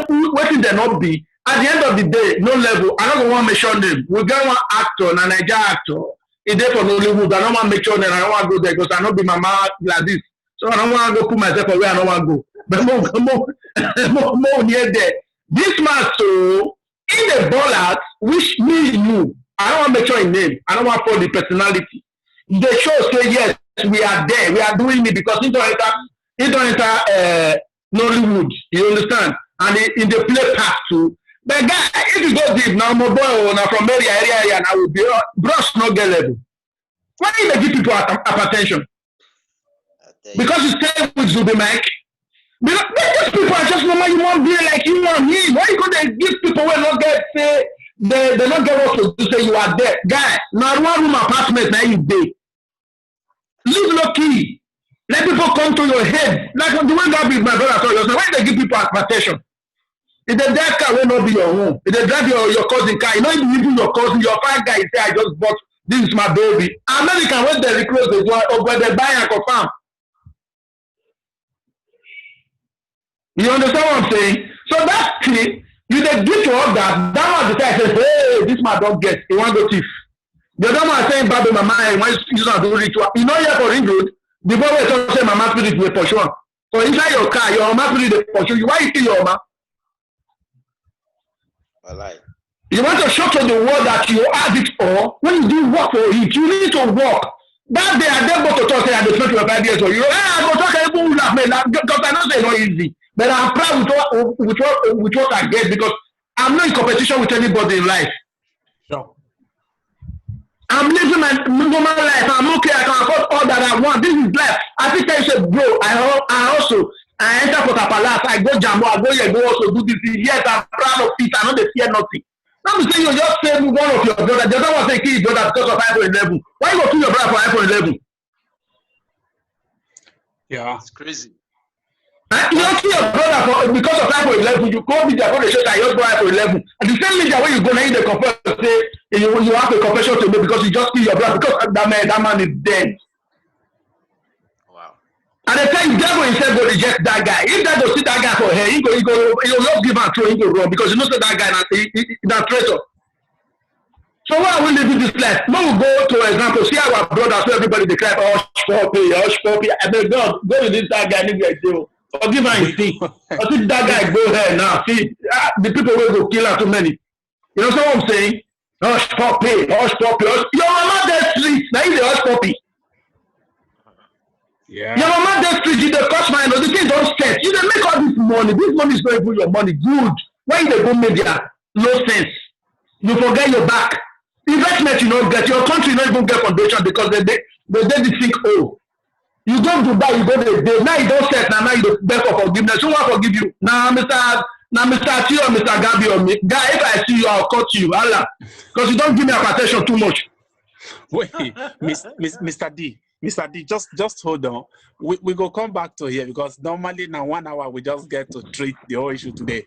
waiting there not be. At the end of the day, no level. I don't want to mention name. We get one actor, a Nigerian actor. He there for Nollywood. I don't want to make sure that I don't want to go there because I don't be mama like this. So I don't want to go put myself where I don't want to go. But more near there. This man, so in the ballot, which me you, I don't want to make sure his name. I don't want to follow the personality. The show say yes, we are there. We are doing it because he don't enter Nollywood. You understand? And in the play part too. But guy, if you go deep now, my boy, now from area, now will be brush no get level. Why do they give people hypertension? Because you stay with Zubi Mike. Because these people are just normal human being like you and me. Why you go there give people who not get say they not get what to say you are there? Guy, now one room apartment now you day. Live low key. Let people come to your head. Like the way that be my brother told you, why they give people hypertension? If the drive car will not be your home. If they drive your cousin car, you know even your cousin, your fine guy say I just bought this is my baby. American when they reclose the door or when they buy and confirm. You understand what I'm saying? So that thing, you they give to all that one decide says, hey, this man don't get, he want to go thief. The other man saying, Baby, my mind, why you not do ritual? You know here for England, the boy will say, Mama spirit will pursue. So inside your car, your Mama spirit will pursue you. Why you kill your Mama? You want to show to the world that you have it all. When you do work for it, you need to work. That day, I didn't go to talk at the 25 years old. You know, I go talk to people who laugh, man, because I know it's not easy. But I'm proud with what I get because I'm not in competition with anybody in life. Sure. I'm living my normal life. I'm okay. I can afford all that I want. This is life. I think I said, bro, I enter for Palace. I go Jambo. I go here. Go also do this. Yes, I'm proud of it. I know they fear nothing. Let me say you just save one of your brother. The other one say kill his brother because of iPhone 11. Why you go kill your brother for iPhone 11? Yeah, it's crazy. You don't kill your brother for because of iPhone 11. You call media for the show that you just go iPhone 11. And the same media where you go now you the confess say you have a confession to make because you just kill your brother because that man is dead. Wow. And the time devil himself go reject that guy. If that go see that guy for her, he will not give and throw, he go wrong because you know say that guy that traitor. So why are we living this life? When we go to example, see our brothers, so everybody they cry, hush puppy. I beg God, go with this that guy, nigga, jail. Forgive him, see. I see that guy go here now. See, the people will go kill her too many. You know what I'm saying? Hush puppy. Your mama dead street. Now you the hush puppy. yeah. Your mama dead street. You the cost mine. The thing don't set. You don't make all this money. This money is going to put your money good. Why you go media? No sense. You forget your back. Investment you don't get. Your country not even get foundation because they did think, oh. You go to Dubai, you go to the now you don't set now you don't beg for forgiveness. Who will forgive you? Now Mr. T or Mr. Gabriel, guy, if I see you, I'll cut you. Allah. Because you don't give me attention too much. Wait, Mr. D, just hold on. We go come back to here because normally now 1 hour we just get to treat the whole issue today.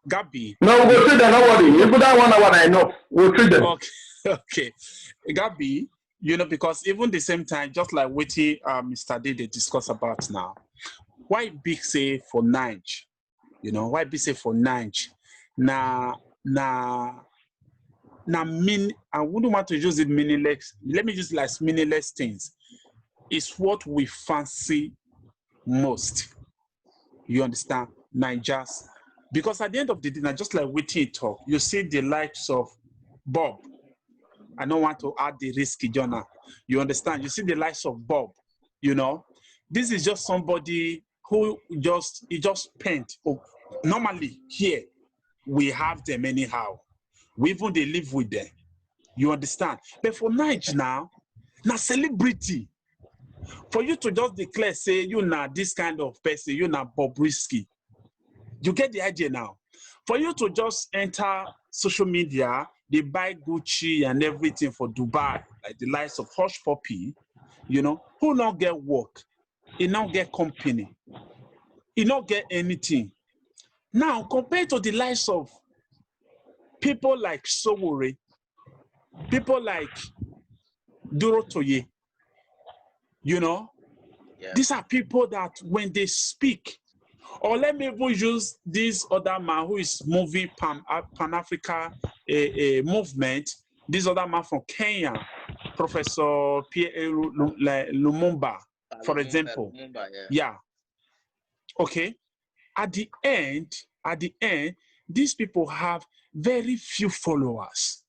Gabi. No, we'll treat them, no worry. You put that 1 hour, I know. We'll treat them. Okay. Gabi, you know, because even the same time, just like what Mr. D they discuss about now, why big say for Nige? You know, why big say for Nige? I wouldn't want to use it meaningless. Let me use like meaningless things. It's what we fancy most. You understand? Nigerians. Because at the end of the day, just like waiting talk, you see the likes of Bob. I don't want to add the risky journal. You understand? You see the likes of Bob, you know? This is just somebody who just paint. Oh, normally here, we have them anyhow. We even they live with them. You understand? But for Nige now celebrity. For you to just declare, say, you not this kind of person, you not Bob Risky. You get the idea now. For you to just enter social media, they buy Gucci and everything for Dubai, like the likes of Hush Puppy, you know, who not get work, he not get company, he not get anything. Now, compared to the likes of people like Sowore, people like Dorotoye, you know, these are people that when they speak, Or let me even use this other man who is moving Pan-Africa movement, this other man from Kenya, Professor Pierre Lumumba, for example. Lumumba, yeah. Yeah. Okay. At the end, these people have very few followers.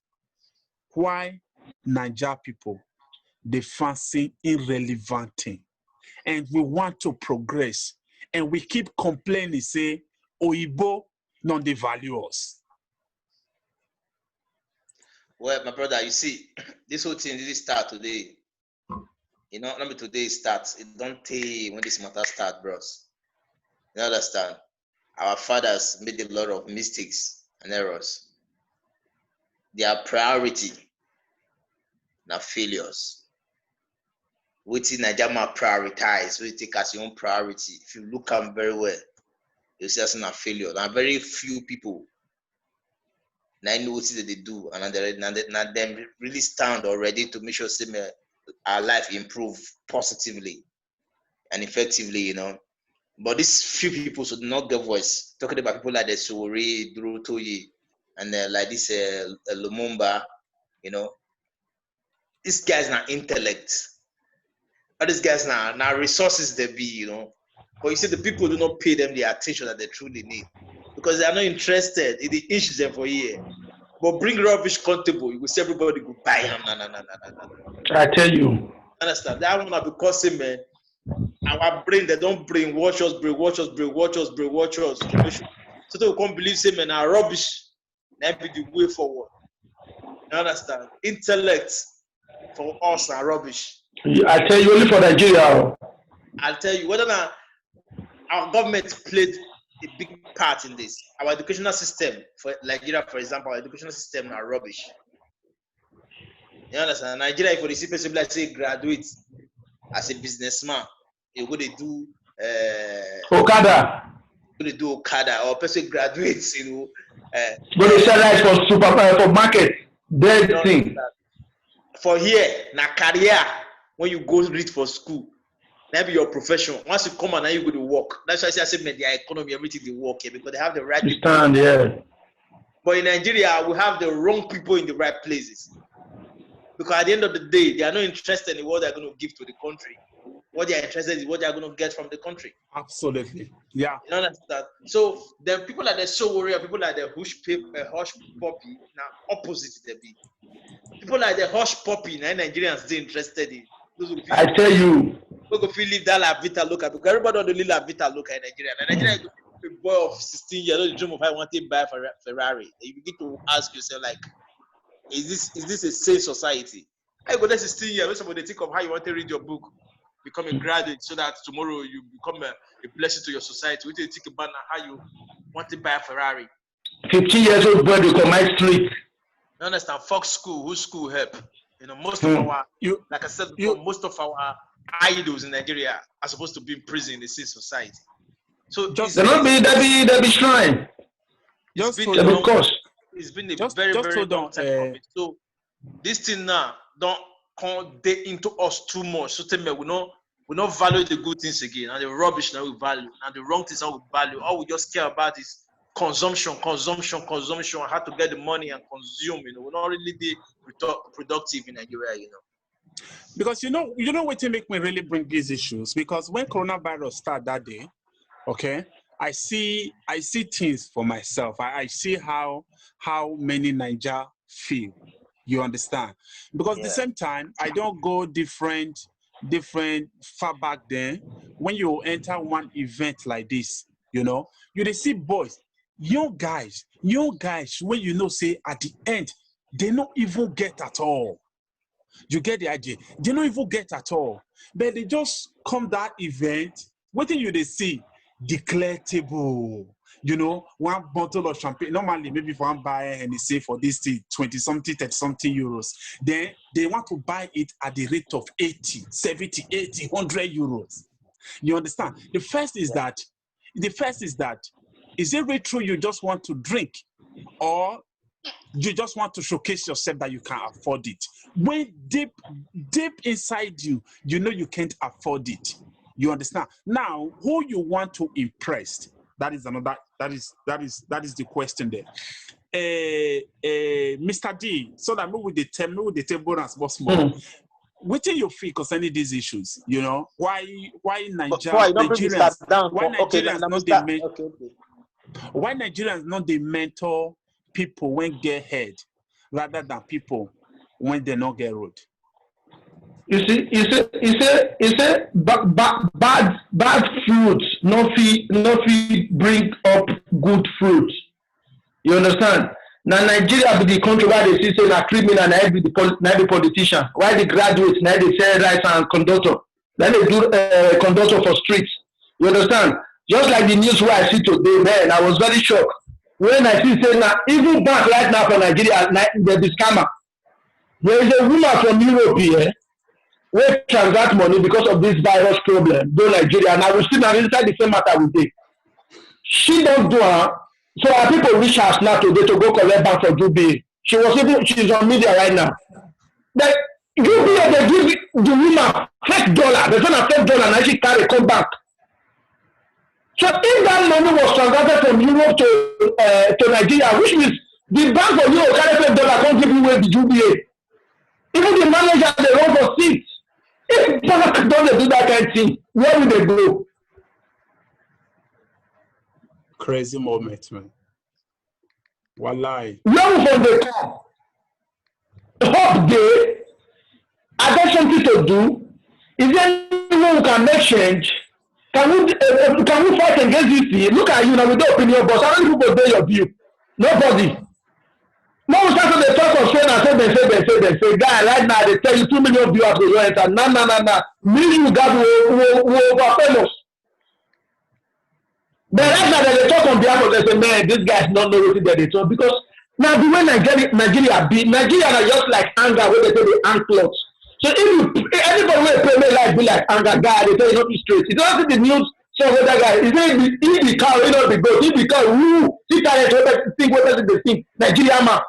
Why? Naija people, they fancy irrelevant thing. And we want to progress. And we keep complaining, say, Oyibo, non they value us. Well, my brother, you see, this whole thing didn't start today. You know, not today it starts. It don't take when this matter start, bros. You understand? Our fathers made a lot of mistakes and errors. Their priority now failures. What in Nigeria prioritize, we take as your own priority. If you look at them very well, you see as a failure. There are very few people now know what they do, and they really stand already to make sure our life improve positively and effectively, you know. But these few people should not get voice. Talking about people like the Sowore, Duro Toye, and like this Lumumba, you know. These guys now intellect. All these guys now resources they be, you know. But you see, the people do not pay them the attention that they truly need because they are not interested in the issues them for year. But bring rubbish countable, you will see everybody go buy him. I tell you. Understand? That one because man, our brain they don't brainwash us. So they can't believe say man are rubbish. That be the way forward. You understand? Intellect for us are rubbish. I tell you, only for Nigeria. I'll tell you whether our government played a big part in this. Our educational system, for Nigeria, for example, our educational system are rubbish. You understand? Nigeria, for the see person like say graduate as a businessman, you go to do Okada. Go to do Okada, or person graduates, you know. Go to sell rice for market. Dead thing. For here, na career when you go read for school. That be your profession. Once you come and now you go to work. That's why I say their economy, everything they work here because they have the right people. Stand, yeah. But in Nigeria, we have the wrong people in the right places. Because at the end of the day, they are not interested in what they're going to give to the country. What they are interested in is what they are going to get from the country. Absolutely. Yeah. You understand? So the people like the Sowore, people like the Hush Puppy, now opposite they be. People like the Hush Puppy, now Nigerians they interested in. I tell you. We go feel leave that La Vita local because everybody on the La Vita local in Nigeria. And Nigeria is a boy of 16 years old dream of I want to buy a Ferrari. You begin to ask yourself like, is this a sane society? I go there 16 years. When somebody think of how you want to read your book, become a graduate, so that tomorrow you become a blessing to your society. We think about how you want to buy a Ferrari. 15 years old boy, they come my street. You understand? Fuck school. Who school help? You know, most of our, like I said before, most of our idols in Nigeria are supposed to be in prison in the same society. So they be shrine. It's been a very long time. So this thing now don't come into us too much. So tell me we not value the good things again, and the rubbish now we value, and the wrong things now we value. All we just care about is consumption, how to get the money and consume. You know, we're not really be productive in Nigeria. You know. Because you know what to make me really bring these issues. Because when coronavirus started that day, okay, I see things for myself. I see how many Naija feel. You understand? Because at the same time, I don't go different far back then. When you enter one event like this, you know, you see boys, young guys, when you know say at the end, they don't even get at all. You get the idea? They don't even get at all. But they just come that event, what do they see? Declare table. You know, one bottle of champagne. Normally, maybe if one buy and they say for this thing, 20-something, 30-something euros. Then they want to buy it at the rate of 80, 70, 80, 100 euros. You understand? The first is that, is it really true you just want to drink? Or you just want to showcase yourself that you can afford it? When deep inside you, you know you can't afford it. You understand? Now, who you want to impress? That is the question there. Mr. D, so that me with the table and small. What do you feel concerning these issues? You know, why Nigerians not they mentor people when get head rather than people when they not get road? You see, bad fruits no fee bring up good fruits. You understand? Now Nigeria be the country where they see say na criminal na every politician. Why the graduates now they say rights and conductor. Then they do conductor for streets. You understand? Just like the news where I see today, man, I was very shocked when I see say now even bank right now for Nigeria, they be scammer. There is a woman from Europe here who transact money because of this virus problem. Go Nigeria, and I will still not inside the same matter with it. She don't do her. So our people reach her now today to go collect back for UBA. She's on media right now. That UBA they give the woman $5. They send her $5 and she carry come back. So if that money was transferred from Europe to Nigeria, which means the bank for Europe carry $5 can't give you away the UBA. Even the manager they run for seats. If bank don't do that kind of thing, where will they go? Crazy moment, man. Wallahi. Where from the come? Hope day. Are there something to do? Is there anyone who can make change? Can we fight against this thing? Look at you now with the opinion, but how many people bear your view? Nobody. No one starts to talk of saying and say, guy, right now they tell you 2 million viewers will enter. Nah. Me, you got over famous. But right now they talk on behalf of them, say, man, this guy's not know what they talk. Because now the way Nigeria are just like anger, where they say they hang clothes. So if anybody will pay me like be like anger guy, they tell you not be straight. You don't see the news, so what that guy, if the cow, you know the goat, if the cow, see what they think, Nigeria man.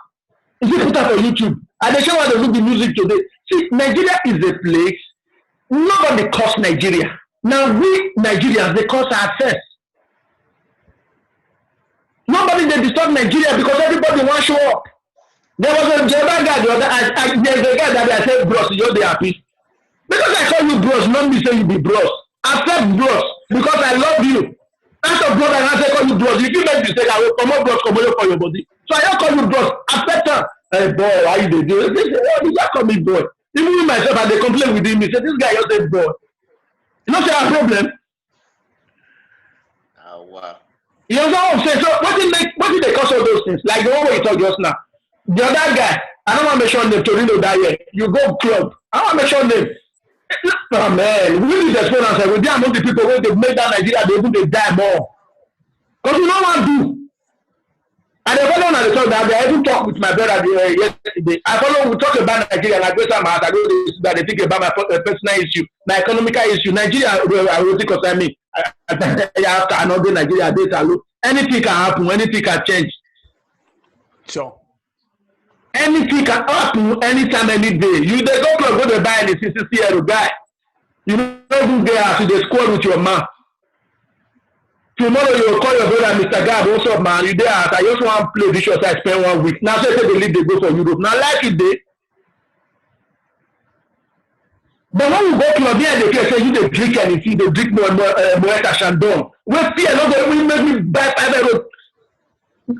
Is it put out on YouTube? And they show how they look the music today. See, Nigeria is a place, nobody calls Nigeria. Now we Nigerians, they cause ourselves. Nobody they disturb Nigeria because everybody wants to show up. There was the other guy, there's a guy that I said, bros, you're the happy. Because I call you bros, not me say you be bros. I said bros because I love you. That's a brother and I say call you bros. If you make mistake, I will come up bros, come over for your body. So I don't call you bros. Accept her. Hey boy, why you do? They say, oh, you just call me boy. Even me myself, I they complain with him. He say, this guy just said boy. You know, say a problem. Oh wow. You know what I'm saying? So what did they cause all those things? Like the one where you talk just now. The other guy, I don't want to mention name, Torino that year. You go club. I don't want to mention name. Oh man, we need the experience. We did among the people when they made that Nigeria, they die more. Because you know what I do. And I follow on the talk that I even talk with my brother yesterday. We talk about Nigeria and I go to my heart. I go to that they think about my personal issue, my economical issue. Nigeria, I will think of me. After another Nigeria data, anything can happen, anything can change. Sure. Anything can happen anytime, any day. You they go to buy any 60-year-old guy. You don't even get out to the squad with your man. Tomorrow you will call your brother, Mr. Gab, what's up, man? You there? I just want to play vicious. I spend 1 week. Now say they leave, they go for Europe. Now like it day. But when you go club here, they can say you they drink anything, they drink more Moët Chandon. We fear not that we make me buy 5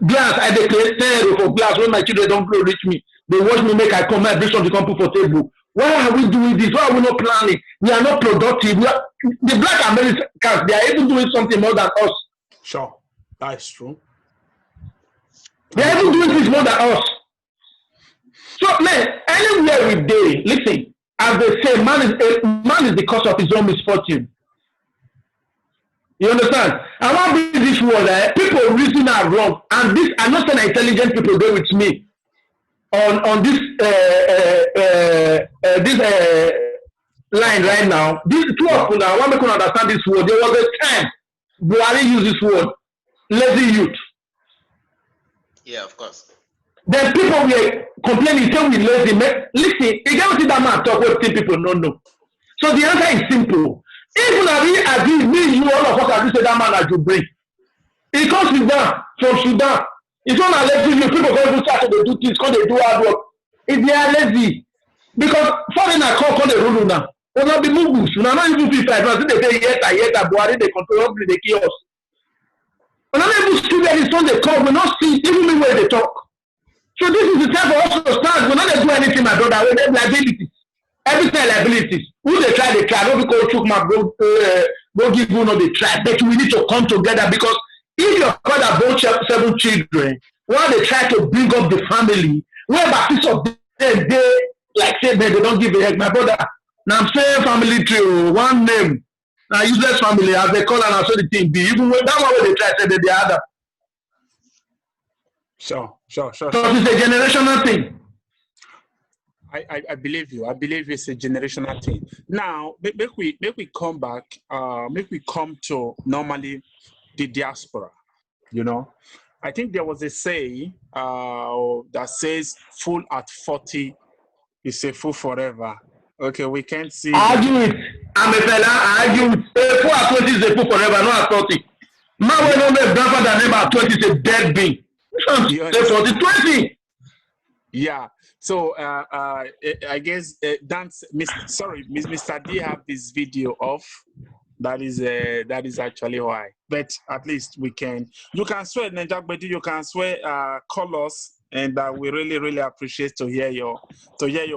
glass. I declare 10 for glass when my children don't go reach me. They watch me make I come and bring something come put for table. Why are we doing this? Why are we not planning? We are not productive. The black Americans, they are even doing something more than us. Sure, that is true. They are even doing this more than us. So, man, anywhere we day, listen, as they say, man is the cause of his own misfortune. You understand? I want to be this world, people reason are wrong, and this are not an intelligent people go with me on this line right now. These two of you now, I want to understand this word. There was a time Buhari used this word, lazy youth. Yeah, of course. Then people were complaining, say we lazy. Listen, you can't see that man talk what people don't know. So the answer is simple. Even if we agree, me, you, all of us agree, say that man has to bring. He comes Sudan, from Sudan. It's not lazy you. People go even start to do things, because they do hard work. If they are lazy, because foreigner come the rule now. Will not be Mugus. You not even 55. They say yeta, Buhari, they control the chaos. We're not able to see where the sun they come. We not see even where they talk. So this is the time for us to start. We're not going to do anything, my brother. We're not liabilities. Everything liabilities. Who they try, not because took my go give you no they try. But we need to come together, because if your father born 7 children, while they try to bring up the family, where basis of them they like say they don't give a heck, my brother. Now I'm saying family tree, one name. Now useless family as they call and I saw the thing be. Even when that one where they try to say that the other. Sure. Because it's a generational thing. I believe you. I believe it's a generational thing. Now, make we come back. Make we come to normally the diaspora. You know, I think there was a say that says "fool at 40 is a fool forever." Okay, we can't see. Argue it. I'm a fella. I argue it. A fool at 20 is a fool forever, not at 40. Man, when you make grandfather name at 20 is a dead being. Say 40, 20. Yeah. So I guess Mr. D have this video off. That is actually why. But at least we can. You can swear, Nenjagbedi. You can swear. Call us, and we really appreciate to hear your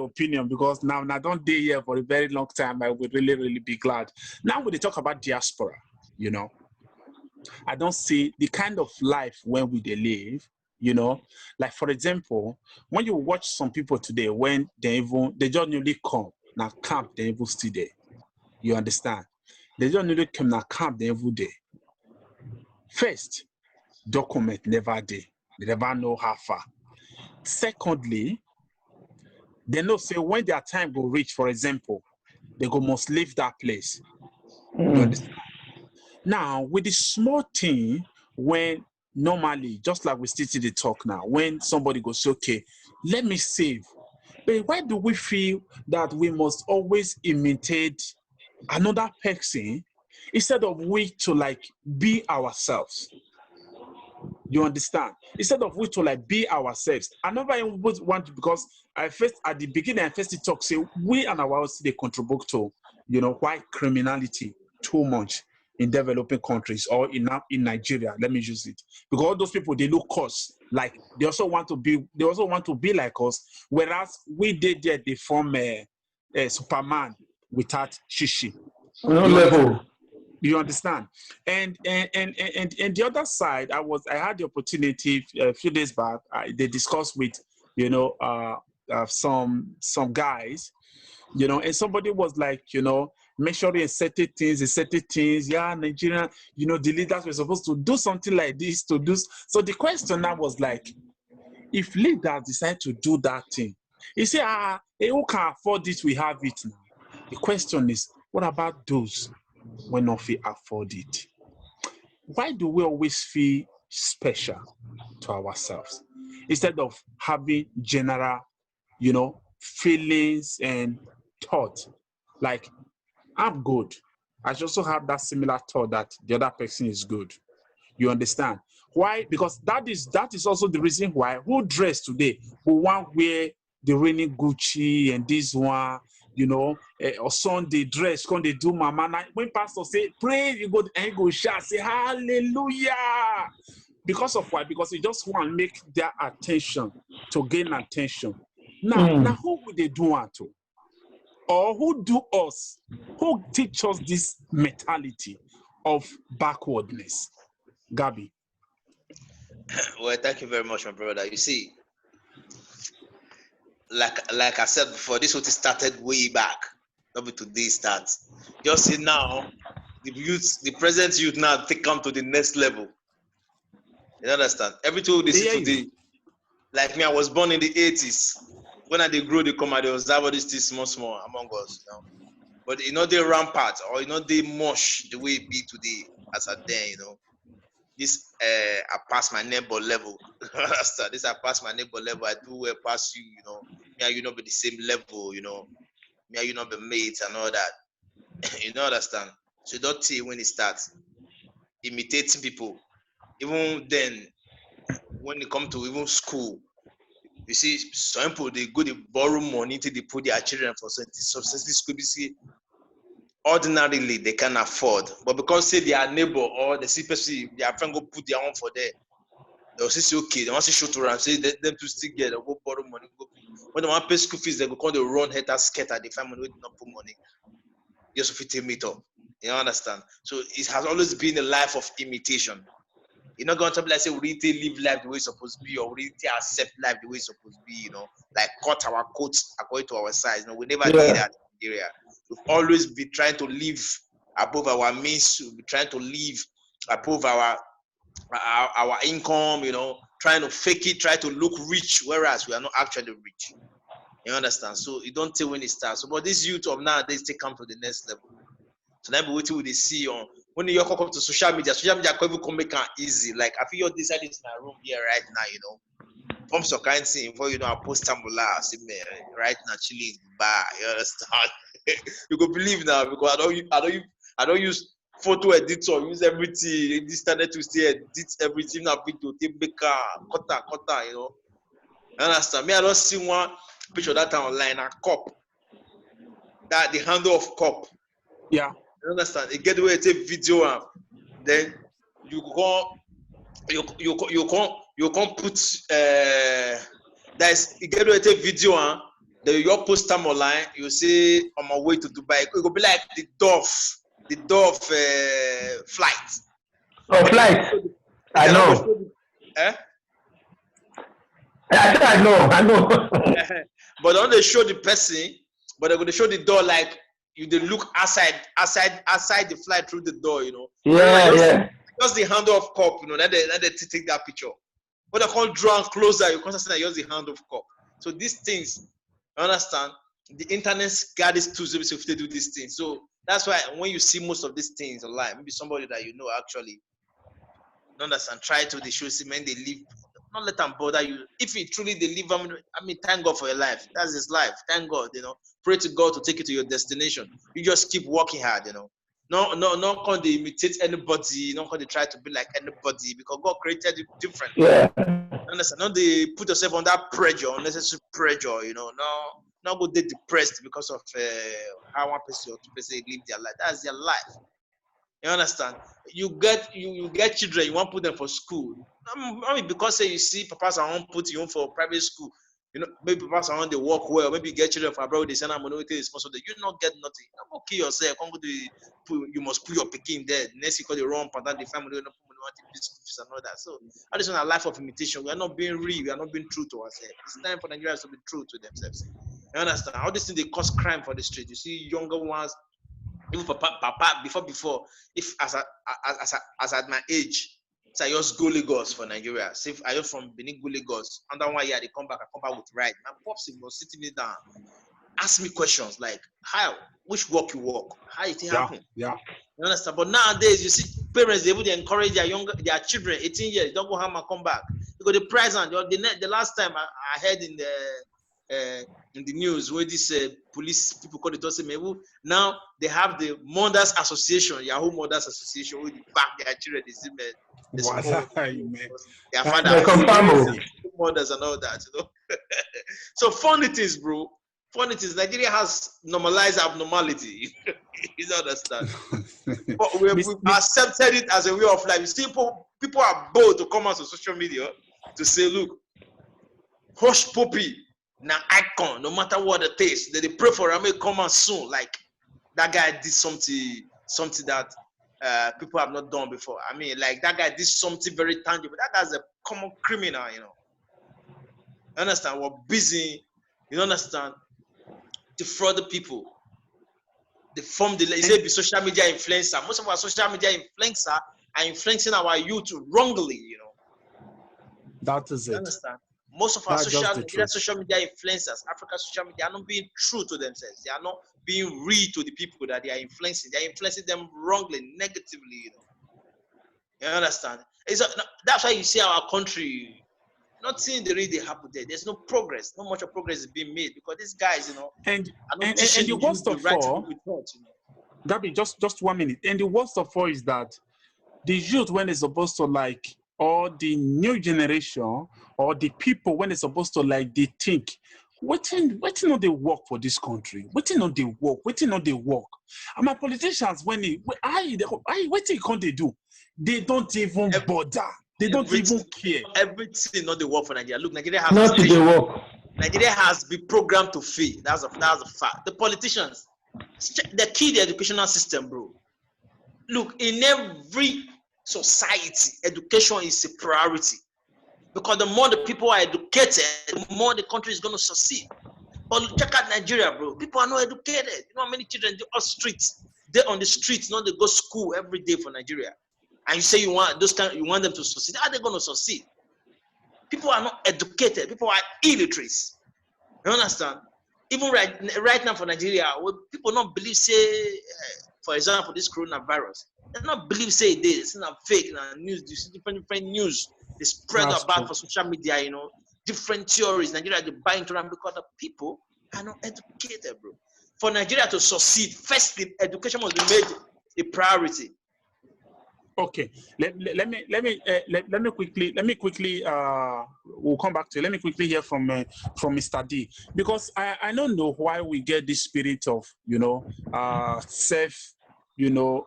opinion, because now I don't stay here for a very long time. I would really be glad. Now when they talk about diaspora, you know, I don't see the kind of life when we they live. You know, like for example, when you watch some people today, when they just newly come now camp, they even stay there. You understand? They don't newly come now camp, they every day. First, document never day. They never know how far. Secondly, they know say when their time will reach, for example, they must leave that place. You understand? Now, with the small thing, when normally, just like we still see the talk now, when somebody goes, okay, let me save. But why do we feel that we must always imitate another person instead of we to like be ourselves? You understand? Instead of we to like be ourselves. I never even want to, because I first at the beginning I first talk say we and our house they contribute to, you know, why criminality too much in developing countries or in Nigeria. Let me use it, because all those people they look us like they also want to be like us, whereas we did there they form a Superman without shishi. No level. You understand? And the other side, I had the opportunity a few days back. They discussed with some guys, you know, and somebody was like, you know, make sure you certain things. Yeah, Nigeria, you know, the leaders were supposed to do something like this to do. So the question now was like, if leaders decide to do that thing, you say, who can afford it? We have it now. The question is, what about those when not we afford it? Why do we always feel special to ourselves instead of having general, you know, feelings and thought? Like, I'm good. I should also have that similar thought that the other person is good. You understand? Why? Because that is also the reason why who dress today, who want wear the raining Gucci and this one, you know, or Sunday dress, when they do mama. When pastor say pray, you go and you go shout, say hallelujah. Because of why? Because they just want to make their attention, to gain attention. Now who would they do want to? Or who do us? Who teach us this mentality of backwardness? Gabi. Well, thank you very much, my brother. You see, like I said before, this what started way back. Not be today starts. Just see now, the present youth now they come to the next level. You understand? Everything they see today, like me, I was born in the 80s. When I they grow, they come out, they observe all these things small among us, you know. But you know they rampart or you know they mush the way it be today as a then, you know. This I pass my neighbor level. This I pass my neighbor level. I do well pass you, you know. Me and you not be the same level, you know. Me and you not be mates and all that. You know understand? So don't tell when it starts imitating people. even then, when it comes to even school, you see, some people they go to borrow money to they put their children for subsistence school. You see, ordinarily they can afford, but because say their neighbor or the see person, their friend go put their own for there, they'll say okay, they want to show to them, say them to still get, they'll go borrow money, go pay. When they want to pay school fees, they go call the run head scatter, they find money, not put money, just to fit meet up. You understand? So it has always been a life of imitation. You're not going to be like say we really live life the way it's supposed to be, or we really accept life the way it's supposed to be, you know, like cut our coats according to our size. No, we never did that in Nigeria. We've always been trying to live above our means, we've been trying to live above our income, you know, trying to fake it, try to look rich, whereas we are not actually rich. You understand? So you don't tell when it starts. So, but this youth of nowadays they come to the next level. So now be waiting with the see on when you come to social media can even make it easy. Like I feel this in my room here right now, you know. From some kind of thing before you know I post Tambola, right now chilling in the bar. You understand? You go believe now because I don't use photo editor, use everything. This internet to stay edit everything now video, take maker, cutter, you know. You understand? Me, I don't see one picture that time online, a cup. That the handle of cup. Yeah. You understand? You get the way to take video, then you can't put that's you get the way to take video, then you post them online. You say on my way to Dubai. It will be like the dove flight. Oh, flight. I know. I know. But when they show the person, but they're going to show the door like you they look outside the flight through the door, you know. Yeah. Just the handle of cup, you know. Then they take that picture. When they can't draw closer, you can't see that use the handle of cup. So these things, you understand? The internet got these tools to do these things. So that's why when you see most of these things online, maybe somebody that you know actually, you understand, try to they show see man they live. Not let them bother you. If it truly they live, I mean, thank God for your life. That's his life. Thank God, you know. Pray to God to take you to your destination. You just keep working hard, you know. No, can they imitate anybody. No, can they try to be like anybody because God created you different. Yeah. Understand? Not they put yourself under pressure, unnecessary pressure, you know. Not go they depressed because of how one person or two person live their life. That's their life. You understand? You get children, you want to put them for school. I mean, because say you see papas I want put you on for private school. You know, maybe papas I want they work well. Maybe you get children for abroad, they send them money to sponsor. You not get nothing. Don't go kill yourself. You must put your picking there. Next you call the wrong pattern, the family don't put money want to pay school fees and all that. So I just want a life of imitation. We are not being real. We are not being true to ourselves. It's time for Nigerians to be true to themselves. You understand? All these things they cause crime for the street. You see younger ones. Even for papa before, if as at my age, so I just go Lagos for Nigeria. Say if I just from Benin go Lagos, under 1 year they come back, I come back with ride. My pops was sitting me down, ask me questions like how, which work you work, how it happen. Yeah. You understand? But nowadays you see parents they would encourage their children, 18 years, don't go home and come back. Because the present, the last time I heard in the news where this police people call it also maybe now they have the Mothers Association, Yahoo Mothers Association, where they back their children, they see their father, mothers and all that, you know. So funny things, bro. Funny things. Nigeria has normalized abnormality. You understand? But we accepted it as a way of life. You see, people are bold to come out on social media to say, look, Hush Puppy, now icon, no matter what it is, they pray for him, may come out soon. Like that guy did something that people have not done before. I mean, like that guy did something very tangible. That guy's a common criminal, you know. You understand? We're busy, you understand? Defraud the people. They form the social media influencer. Most of our social media influencer are influencing our youth wrongly, you know. That is it. You understand? Most of our social media influencers, African social media, are not being true to themselves. They are not being real to the people that they are influencing. They are influencing them wrongly, negatively, you know. You understand? That's why you see our country, nothing really happen there. There's no progress. Not much of progress is being made because these guys, you know, and the worst of all, Gabby, just 1 minute. And the worst of all is that the youth, when they're supposed to like or the new generation or the people when they're supposed to like they think, waiting on they work for this country, waiting on they work. And my politicians when waiting can't they do? They don't even bother. They don't even care. Everything not the work for Nigeria. Look, Nigeria has Not the work. Nigeria has been programmed to fail. That's a fact. The politicians, they kill the educational system, bro. Look, in every society, education is a priority. Because the more the people are educated, the more the country is going to succeed. But check out Nigeria, bro. People are not educated. You know how many children do on streets? They're on the streets, not they go to school every day for Nigeria. And you say you want them to succeed. How are they going to succeed? People are not educated. People are illiterate. You understand? Even right now for Nigeria, people don't believe, say, for example, this coronavirus. They don't believe, say, it is. It's not fake. News. You see different news. They spread about for social media, you know, different theories. Nigeria, they buy into them because the people are not educated, bro. For Nigeria to succeed, firstly, education must be made a priority. Okay, let me quickly we'll come back to it. Let me quickly hear from Mr. D, because I don't know why we get this spirit of, you know, self, you know,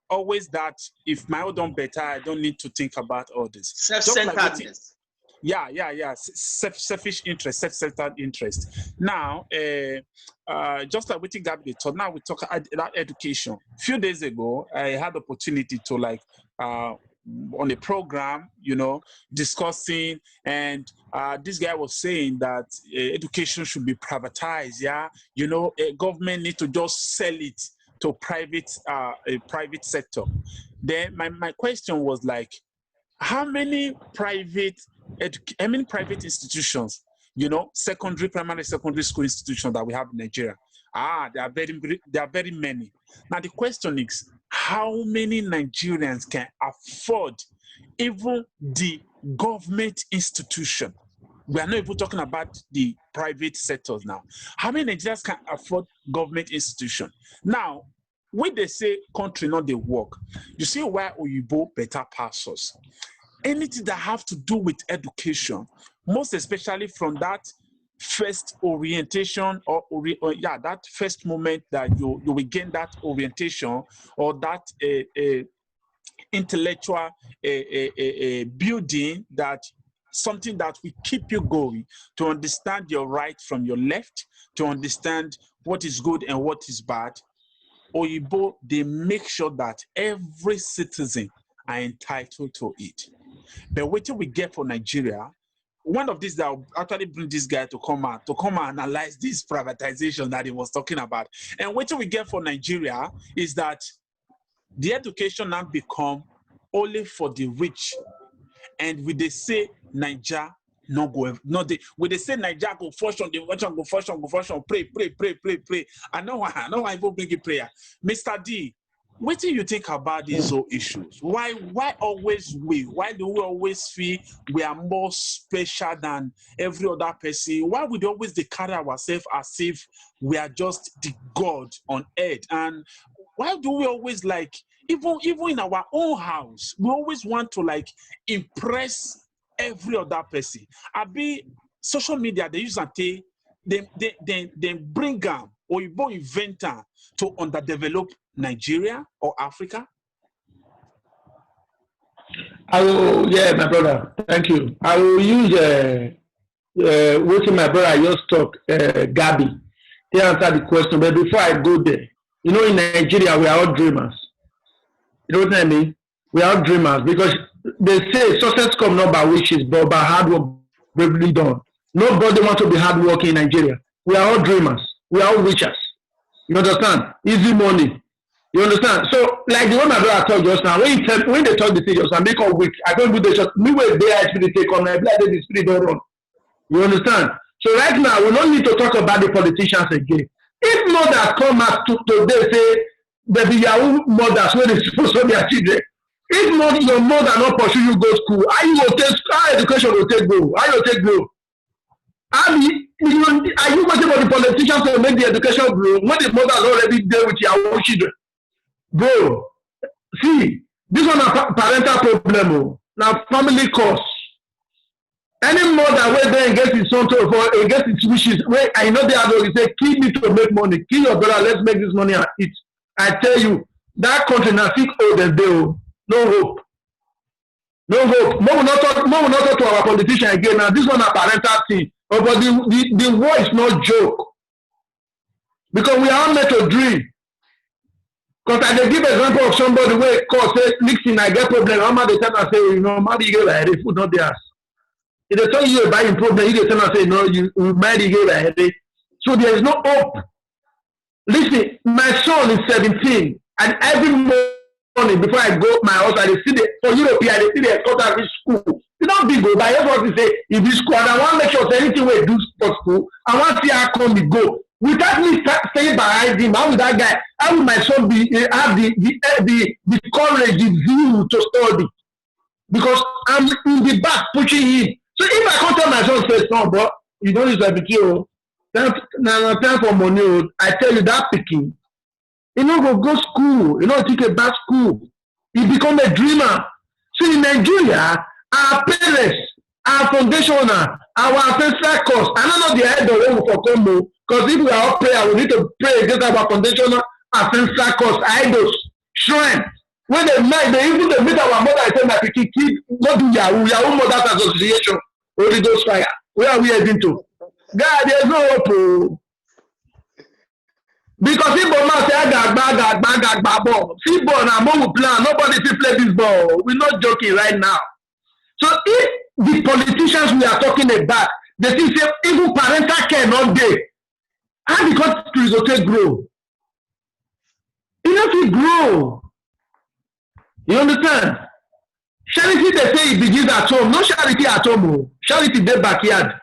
always that if my own done better, I don't need to think about others. Self-centeredness. Yeah. Selfish interest, self-centered interest. Now, just like with Gabriel taught, now we talk about education. A few days ago, I had the opportunity to on a program, you know, discussing, and this guy was saying that education should be privatized. Yeah, you know, government need to just sell it to a private sector. Then my question was like, how many private institutions, you know, primary, secondary school institutions that we have in Nigeria? There are very many. Now the question is, how many Nigerians can afford even the government institution? We are not even talking about the private sectors now. How many Nigerians can afford government institution? Now, when they say country not they work, you see why Oyibo better pass us. Anything that have to do with education, most especially from that first orientation or that first moment that you will gain that orientation or that intellectual building, that something that will keep you going to understand your right from your left, to understand what is good and what is bad. Oyibo, they make sure that every citizen are entitled to it. But what we get for Nigeria, one of these that will actually bring this guy to come and analyze this privatization that he was talking about. And what we get for Nigeria is that the education now become only for the rich. And when they say Nigeria no go, no they when they say Nigeria go function, they go function, pray. I know I even bring a prayer. Mr. D, what do you think about these whole issues? Why always we? Why do we always feel we are more special than every other person? Why would we always carry ourselves as if we are just the God on earth? And why do we always even in our own house, we always want to impress every other person? Social media, they use they bring them or you invent to underdevelop Nigeria or Africa? Yeah, my brother. Thank you. I will use what my brother just talk, Gabi, to answer the question. But before I go there, you know, in Nigeria, we are all dreamers. You know what I mean? We are all dreamers because they say success comes not by wishes, but by hard work bravely done. Nobody wants to be hardworking in Nigeria. We are all dreamers. We are all witchers. You understand? Easy money. You understand? So, like the one my brother told just now, when they talk the thing just now, make up weak. I don't do the just me where they spirit take on, like the spirit don't run. You understand? So right now, we don't need to talk about the politicians again. If mothers come out today say that the Yahoo mothers when they supposed to be their children, if not your mother not pursue you go school, how education will take go? How you take go? Are you waiting for the politicians to make the education grow when the mothers already there with your own children? Bro, see, this one a parental problem. Now family cost. Any mother where they get his son to for get his wishes, where I know they are going to say, kill me to make money, kill your brother, let's make this money and eat. I tell you, that country now think old as they no hope. No hope. More will not talk to our politician again. Now this one a parental thing. But the war is not joke. Because we are not to dream. Because I can give example of somebody where call say, listen, I get problem. I'm at the time I say, you know, maybe you get like food not theirs. If they tell you about improvement, you tell them say, no, you might get like so there is no hope. Listen, my son is 17, and every morning before I go my house, I see the for Europe, I see the escort at this school. It's not big, but I just want to say, if this school, and I want to make sure anything we do for school, I want to see how come we go. Without me staying behind him, how would that guy, how would my son be have the courage, the zeal to study? Because I'm in the back pushing him. So if I can't tell my son, say, no, bro, you don't use a bikini. Time for money. I tell you that picking. You know, go school. You know, take a bad school. You become a dreamer. So in Nigeria, our parents, our foundational, our ancestral cost. I don't know the head of them for combo. Because if we are all prayer, we need to pray against our foundational, ancestral cost, idols, shrine. When they meet our mother, I tell my kid, go do Yahoo Mothers Association, Holy Ghost fire. Where are we heading to? God, there's no hope. Because if Boma say, I got ball. See ball now, more plan. Nobody will play this ball. We're not joking right now. So if the politicians we are talking about, they think say even parental care not there, how the country is okay grow? It not grow. You understand? Charity, they say it begins at home. No charity at home. Charity in the backyard.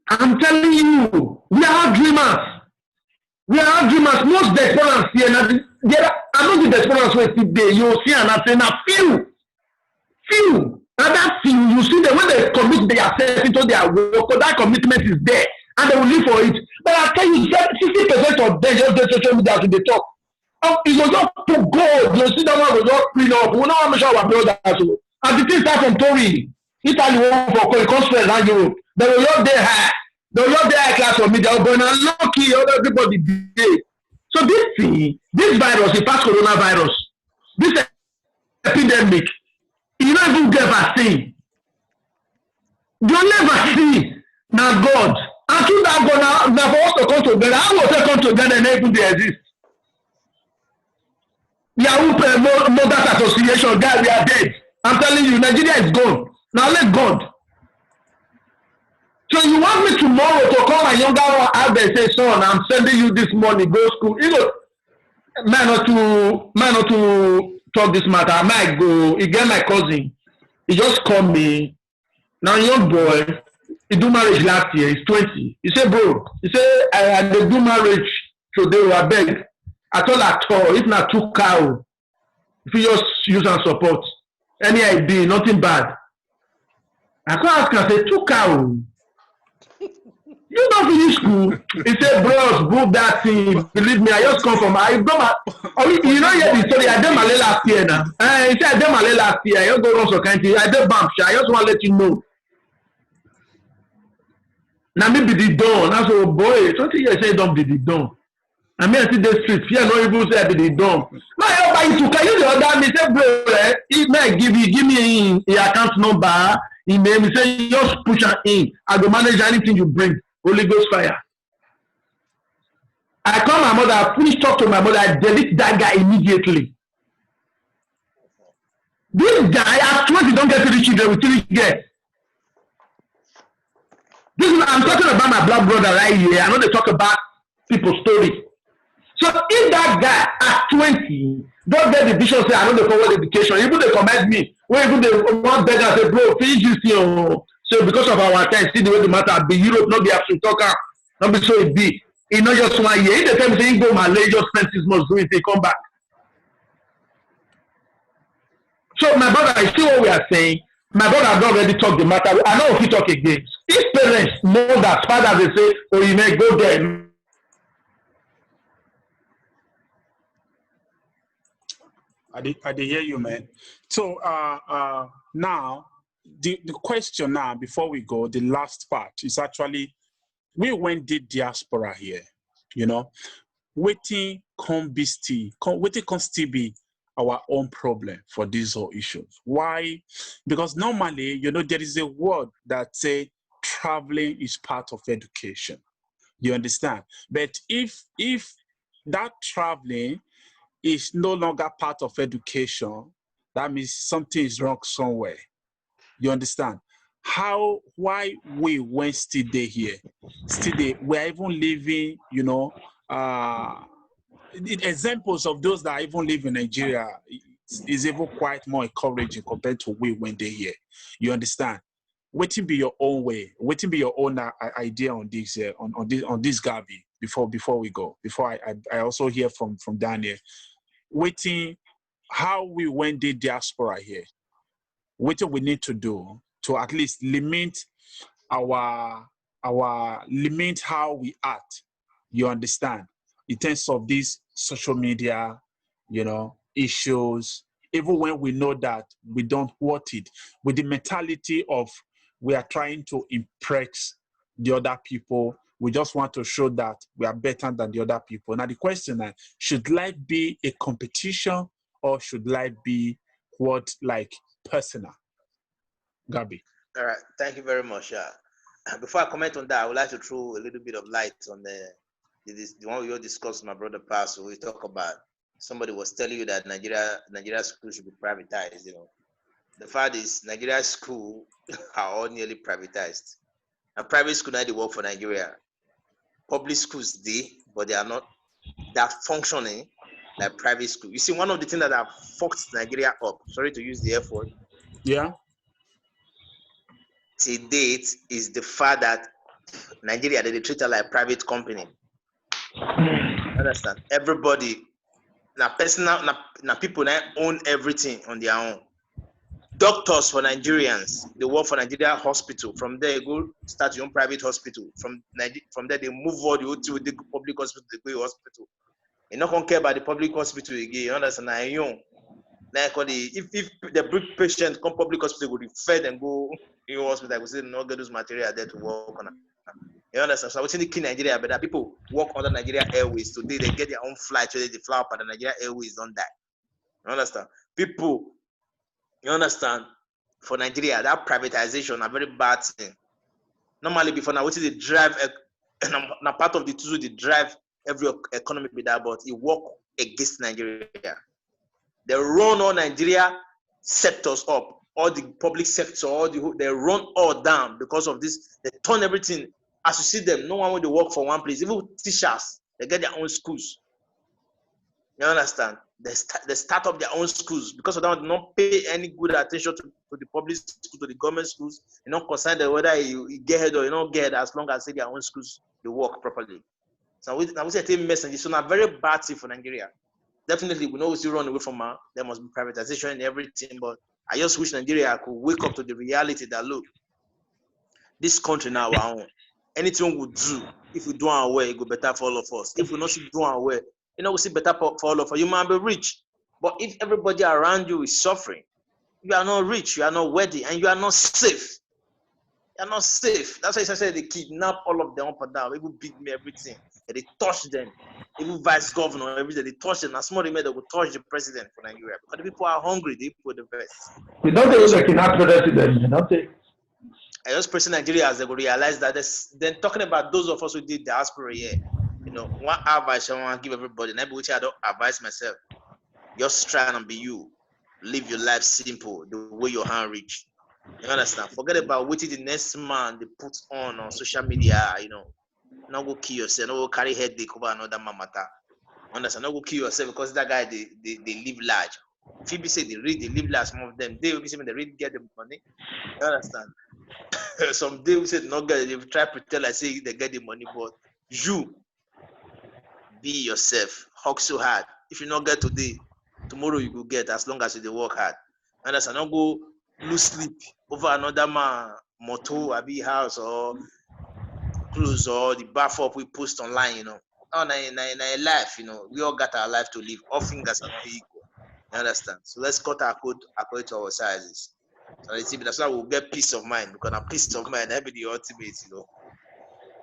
I'm telling you, we are dreamers. We are dreamers. Most desperate here. I know the desperate way today. You see, and I say, now few. And that few, you see them when they commit themselves into their work, that commitment is there, and they will live for it. But I tell you, 60% of them just do social media to the talk. It was not to go. You see that one was not clean up. We don't make sure our brothers. And the thing start from Tory. Italy won for it comes around Europe. They were not there high. They were not there high class for me. They were going to lucky other people did. So this thing, this virus, the past coronavirus, this epidemic, you don't even get vaccine. You only vaccine. Now God. And through that God now for us to come together. How will they come together and even they exist? Yahoo Mothers Association, guys, we are dead. I'm telling you, Nigeria is gone. Now let God. So you want me tomorrow to call my younger one out there and say, son, I'm sending you this money, go school. You know, man not to talk this matter. I might go. He get my cousin. He just called me. Now young boy, he do marriage last year. He's 20. He said, bro, he said, I do marriage today. I beg. I told her, if not 2 cow, if you just use and support any idea, nothing bad. I can't ask her, say 2 cow. You don't finish school. He said, bros, book that thing. Believe me, I just come from. You know, yet the story. I did my last year now. He said, I did my last year. I just go on so kind of. I did bump. I just want to let you know. Now maybe the dawn. I said, oh boy, 20 years say don't be the dawn. I mean, I see the street. Fear no even say I be the dawn. Now I buy you to. Can you the other? Me say, bro, if I give me your account number. He name. He say, just push her in. I go manage anything you bring. Holy Ghost fire. I call my mother, I finish talk to my mother, I delete that guy immediately. This guy, at 20, don't get 3 children with 3 girls. This is, I'm talking about my blood brother right here. I know they talk about people's stories. So if that guy at 20 don't get the vision, say I know they forward education, even they command me, or even they want better, say, bro, finish this thing. So because of our time, see the way the matter be Europe, not be absolute talker, not be so it be. It's not just 1 year. If the time say you go Malay, just spend 6 months doing it, they come back. So my brother, I see what we are saying. My brother has already talked the matter. I know if he talk again. His parents know that father they say, oh, you may go there. I did hear you, man. So now the question now before we go, the last part is actually we went did diaspora here, you know, waiting can still be our own problem for these whole issues. Why? Because normally, you know, there is a word that say traveling is part of education. You understand? But if that traveling is no longer part of education, that means something is wrong somewhere. You understand? Why we when still there here? Still there, we're even living, you know, examples of those that even live in Nigeria is even quite more encouraging compared to we when they here. You understand? Waiting be your own way. Waiting be your own idea on this on this Gabi before we go. Before I also hear from Daniel. Waiting how we went the diaspora here. What we need to do to at least limit our limit how we act. You understand? In terms of these social media, you know, issues, even when we know that we don't want it, with the mentality of we are trying to impress the other people. We just want to show that we are better than the other people. Now the question is, should life be a competition or should life be what like personal? Gabi. All right, thank you very much. Before I comment on that, I would like to throw a little bit of light on the one we all discussed with my brother Paso. We talk about somebody was telling you that Nigeria school should be privatized. You know, the fact is Nigeria school are all nearly privatized. And private school now they work for Nigeria. Public schools but they are not that functioning like private school. You see, one of the things that have fucked Nigeria up, sorry to use the F word, Yeah. to date is the fact that Nigeria they treat it like private company. Understand? Everybody, now personal, now people now own everything on their own. Doctors for Nigerians, they work for Nigeria hospital. From there, you go start your own private hospital. From there, they move all the way to the public hospital, they go to hospital. You not care about the public hospital again. You understand? Now, like if the big patient come public hospital, go refer and go in hospital, I will say no get those material there to work on. You understand? So I was in the key Nigeria, but that people work under Nigeria Airways today. They get their own flight, so they fly up at the Nigeria Airways don't die. You understand? People, you understand? For Nigeria, that privatization a very bad thing. Normally, before now, what is the drive? Now part of the tools they drive every economy with that, but it work against Nigeria. They run all Nigeria sectors up, all the public sector, they run all down because of this. They turn everything. As you see them, no one will work for one place. Even teachers, they get their own schools. You understand? They start up their own schools because of that. They don't pay any good attention to the public school, to the government schools. You don't concern them whether you get ahead or you don't get ahead, as long as they their own schools they work properly. So we say a message. So not very bad thing for Nigeria. Definitely, we know we still run away from there must be privatization and everything. But I just wish Nigeria could wake up to the reality that look, this country now our own. Anything we do, if we do our way, it go better for all of us. If we not do our way, you know, we see better for all of us. You might be rich, but if everybody around you is suffering, you are not rich, you are not worthy, and you are not safe. You are not safe. That's why I said they kidnap all of them up and down. People beat me, everything. And they touch them. Even vice governor, everything, they touch them. As small they will touch the president for Nigeria. Because the people are hungry, they put the best. We don't take the kidnap president, you don't take. I just pressing Nigeria as they will realize that then talking about those of us who did diaspora here, you know, one advice I want to give everybody, and which I don't advise myself, just try and be you. Live your life simple, the way your hand reach. You understand? Forget about what the next man they put on social media, you know. Not go kill yourself, not go carry headache over another man matter. Understand? Not go kill yourself because that guy they live large. If you be say they live large, some of them they will be saying they really get the money. You understand? Some day we said not get, they try to pretend like say they get the money, but you be yourself, hug so hard. If you not get today, tomorrow you will get as long as you work hard. Understand? Not go lose sleep over another man motor, a big house or clothes or the bath up we post online, you know. Oh, na life, you know. We all got our life to live. All fingers are not equal. You understand? So let's cut our code according to our sizes. So that's why we'll get peace of mind, because a peace of mind that'll be the ultimate, you know.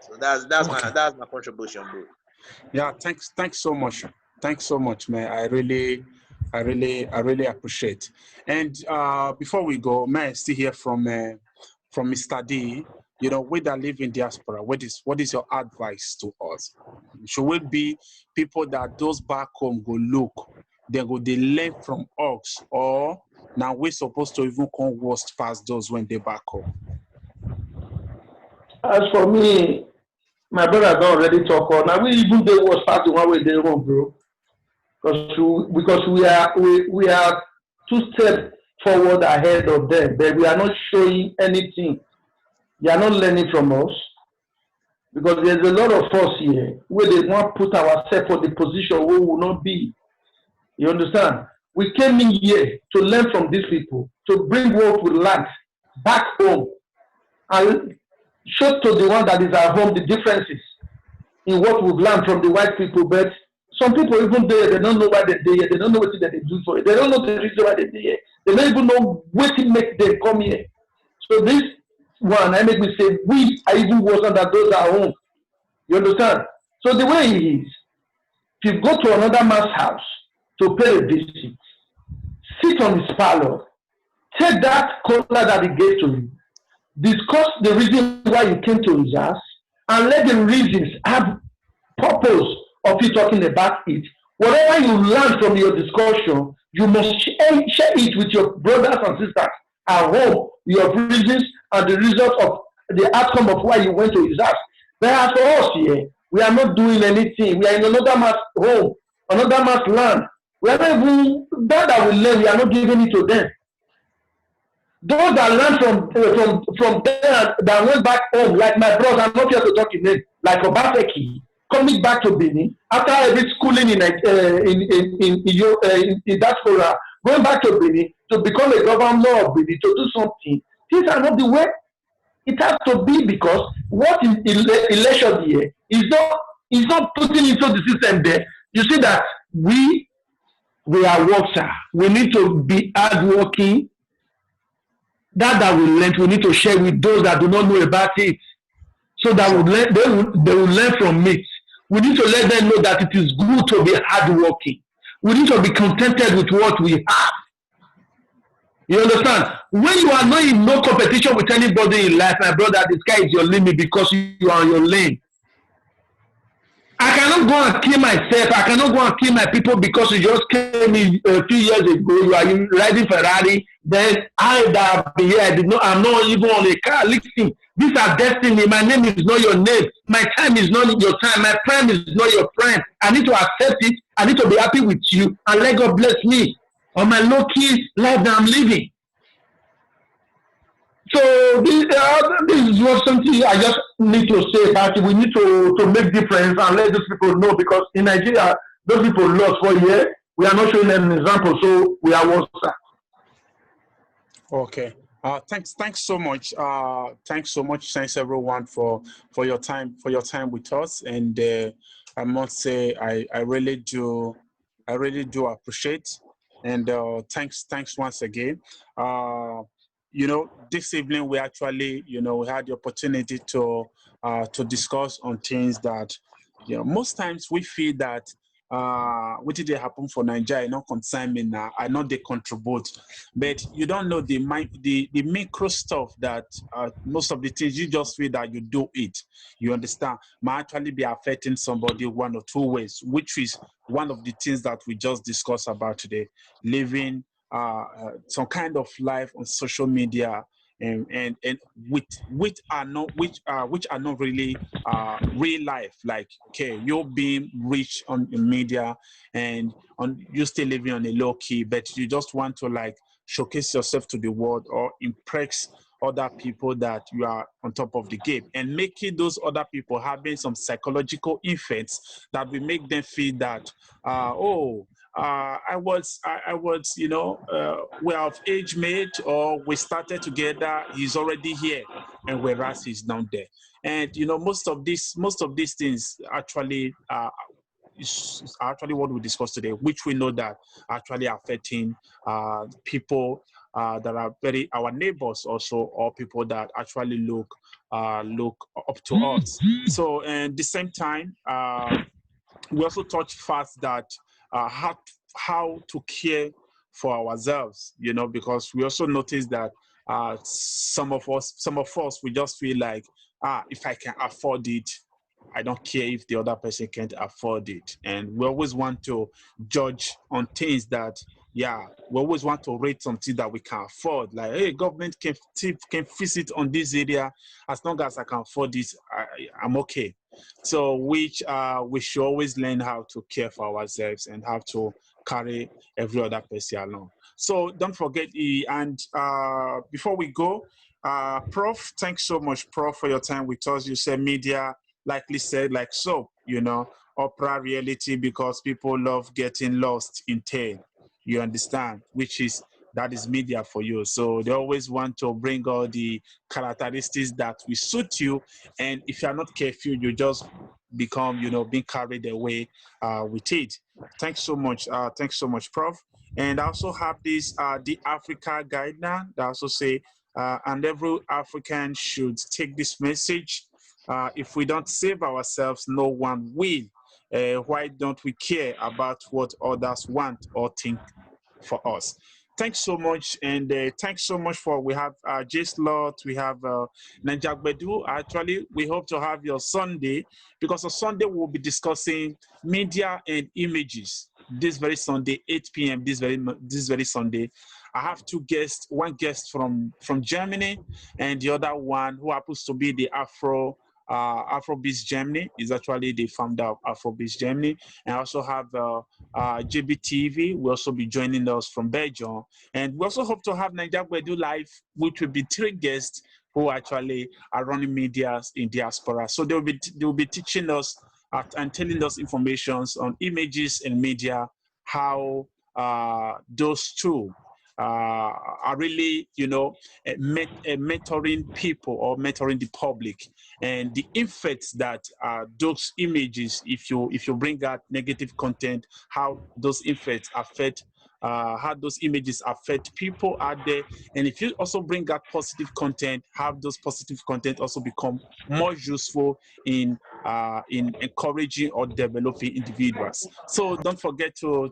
So that's my contribution, bro. Yeah, thanks so much. Thanks so much, man. I really appreciate. And before we go, may I still hear from Mr. D? You know, we that live in diaspora, what is your advice to us? Should we be people that those back home go look, they learn from us, or now we're supposed to even come worst past those when they back home? As for me, my brother don't already talk on. Now we even they was part of one way they wrong, bro. Because we are 2 steps forward ahead of them, but we are not showing anything. They are not learning from us, because there's a lot of us here where they want to put ourselves for the position where we will not be. You understand? We came in here to learn from these people, to bring what we learned back home and show to the one that is at home the differences in what we've learned from the white people. But some people even there, they don't know why they're there. They don't know what they do for it. They don't know the reason why they're there. They don't even know what it makes them come here. So this one, I make me say, we are even worse than those at home. You understand? So the way it is, if you go to another man's house to pay a visit, sit on his parlor, take that collar that he gave to you, discuss the reason why you came to his house, and let the reasons have purpose of you talking about it. Whatever you learn from your discussion, you must share it with your brothers and sisters at home, your reasons and the result of the outcome of why you went to his house. But as for us here, we are not doing anything. We are in another man's home, another man's land. We are not even, that we learn, we are not giving it to them. Those that learn from there that went back home, like my brother, I'm not here to talk in name, like Obaseki, coming back to Benin after every schooling in diaspora, going back to Benin to become a governor of Benin to do something. These are not the way it has to be, because what is election here is not putting into the system there. You see that we are workers. We need to be hardworking. That we learn, we need to share with those that do not know about it, so that they will learn from it. We need to let them know that it is good to be hardworking. We need to be contented with what we have. You understand? When you are not in no competition with anybody in life, my brother, the sky is your limit, because you are on your lane. I cannot go and kill myself. I cannot go and kill my people because you just came in a few years ago. You are riding Ferrari. Then I that have been here, I'm not even on a car. Listen, these are destiny. My name is not your name. My time is not your time. My friend is not your friend. I need to accept it. I need to be happy with you and let God bless me on my low-key life that I'm living. So this is what something I just need to say about it. We need to make difference and let those people know, because in Nigeria, those people lost for a year. We are not showing them an example, so we are worse. Okay. Thanks so much. Thanks everyone for your time with us. And I must say I really do appreciate. And thanks once again. You know, this evening we actually, we had the opportunity to discuss on things that, most times we feel that what did they happen for Nigeria? Not concern me now. I know they contribute, but you don't know the micro stuff that most of the things you just feel that you do it. You understand? Might actually be affecting somebody one or two ways, which is one of the things that we just discussed about today, living some kind of life on social media, and which are not really real life. Like, okay, you're being rich on the media and you're still living on a low key, but you just want to like showcase yourself to the world or impress other people that you are on top of the game, and making those other people having some psychological effects that will make them feel that I was, we're of age mate, or we started together, he's already here, and whereas he's down there. And most of these things actually is actually what we discussed today, which we know that actually affecting people that are our neighbors also, or people that actually look up to us. So, and at the same time, we also touch fast that how to care for ourselves, because we also notice that some of us, we just feel like, if I can afford it, I don't care if the other person can't afford it. And we always want to judge on things that, we always want to rate something that we can afford. Like, hey, government can fix it on this area. As long as I can afford this, I'm okay. So, which we should always learn how to care for ourselves and how to carry every other person along. So don't forget, and before we go, Prof, thanks so much, Prof, for your time with us. You said media, likely said, like soap, opera reality, because people love getting lost in tale. You understand, that is media for you. So they always want to bring all the characteristics that will suit you. And if you're not careful, you just become, being carried away with it. Thanks so much. Thanks so much, Prof. And I also have this, the Africa Guide now, that also say, and every African should take this message. If we don't save ourselves, no one will. Why don't we care about what others want or think for us? Thanks so much, and thanks so much we have J Slot, we have Nanjagbedu. Actually, we hope to have your Sunday, because on Sunday we'll be discussing media and images. This very Sunday, 8 p.m. This very Sunday. I have two guests, one guest from Germany, and the other one who happens to be the Afrobeats Germany, is actually the founder of Afrobeats Germany. And I also have JBTV will also be joining us from Belgium. And we also hope to have Nigeria Gbedu Live, which will be 3 guests who actually are running media in diaspora. So they'll be teaching us and telling us information on images and media, how those two are really, mentoring people or mentoring the public, and the effects that those images, if you bring out negative content, how those effects affect, how those images affect people out there, and if you also bring out positive content, how those positive content also become more useful in encouraging or developing individuals. So don't forget to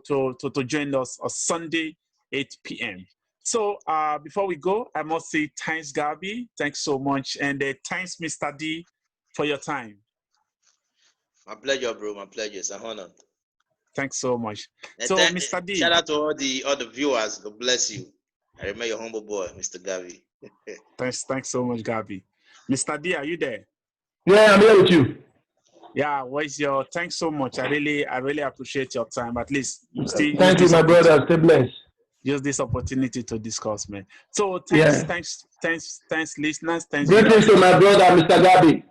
join us on Sunday, 8 p.m. So before we go, I must say thanks, Gabi. Thanks so much. And thanks, Mr. D, for your time. My pleasure, bro. My pleasure. It's an honor. Thanks so much. And so, Mr. D. Shout out to all the viewers. God bless you. I remember your humble boy, Mr. Gabi. Thanks so much, Gabi. Mr. D, are you there? Yeah, I'm here with you. Yeah, thanks so much. I really appreciate your time. At least you still thank you, my brother. Stay blessed. Use this opportunity to discuss, man. So thanks, listeners. Thanks. Greetings to my brother, Mr. Gabi.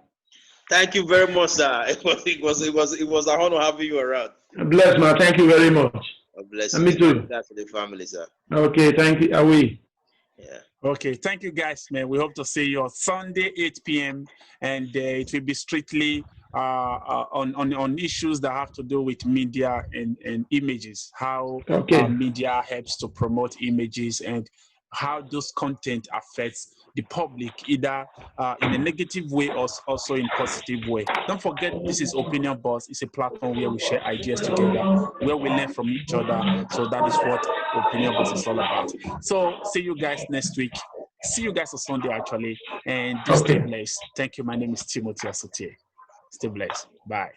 Thank you very much, sir. It was an honor having you around. Bless, man. Thank you very much. God bless and you. Me too. That's for the family, sir. Okay, thank you. Are we? Yeah. Okay, thank you, guys, man. We hope to see you on Sunday, 8 p.m. and it will be strictly on issues that have to do with media and images, how media helps to promote images, and how those content affects the public, either in a negative way or also in positive way. Don't forget, this is Opinion Boss. It's a platform where we share ideas together, where we learn from each other. So that is what Opinion Boss is all about. So see you guys next week. See you guys on Sunday, actually. And stay blessed. Thank you. My name is Timothy Asotie. Stay blessed. Bye.